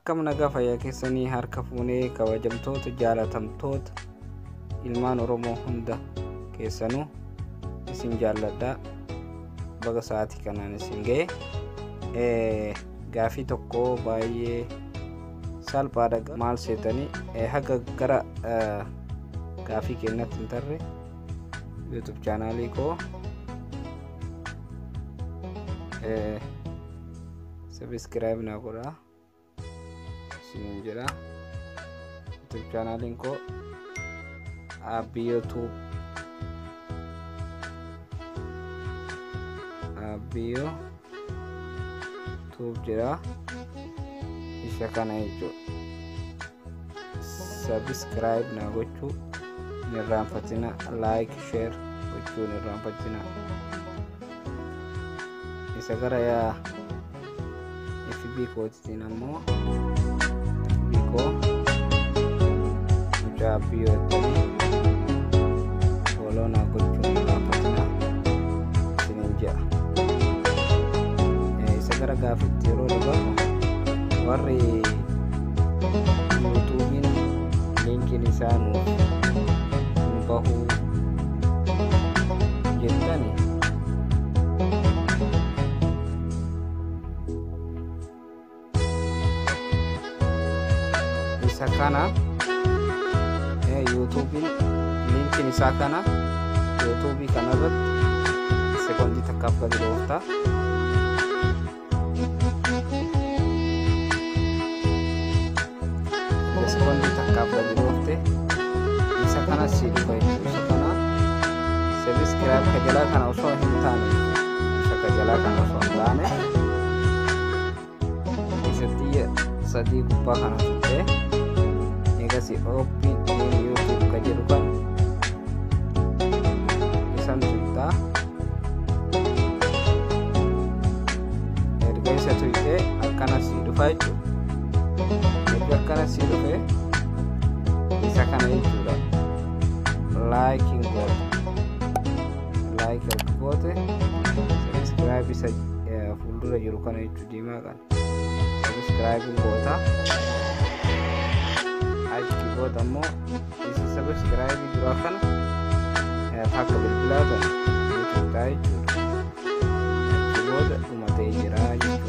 akkam nagaa fayyaa keessanii harka fuunee kabajamtoota jaalatamtoota ilmaan Oromoo hunda keessanuu isin jaalladha. Baga sa'aatii kanaan isin ga'e gaafii tokko baay'ee salphaadha. Maal seetanii haga gara gaafii keenyatti hin tarre YouTube chaanaalii koo subscribe na godhaa isiniin jedha. YouTube chaanaaliin koo Abiyyo Tube jedha. Isa kana jechuudha. Subscribe na gochuu hin irraanfatina, like share gochuu hin irraanfatina. Isa gara FB kootiin ammoo FB koo mucaa Abiyyo jettanii follow na gochuu hin irraanfatina isiniin jedha. Isa gara gaafiitti yeroo dabarru warri YouTubein linkiin isaa nuuf bahuu jettani isa kana YouTubein linkiin isaa kana YouTube kanarratti sekondii takkaaf gadi dhoofta. Sekondi takkaaf gadi dhoofte isa kana si dhufa jechuudha. Isa kana subscribe ka jalaa kana osoo hin taane isa ka jalaa kana osoo hin taane isa xiyya sadii gubbaa kana tuttee eegasi open YouTube ka jedhu kan isan tuttaa erga isa tuttee akkana si dhufa jechuudha. Akkana si dhufe isa kana jechuudha. Like goote subscribe isa fuuldura jiru kana jechuudha. Diimaa kana subscribe goota. Achi booda ammoo isa subscribe dura kana takka bilbilaa kana YouTube jechuudha. Achi booda dhumatee jira jechuudha.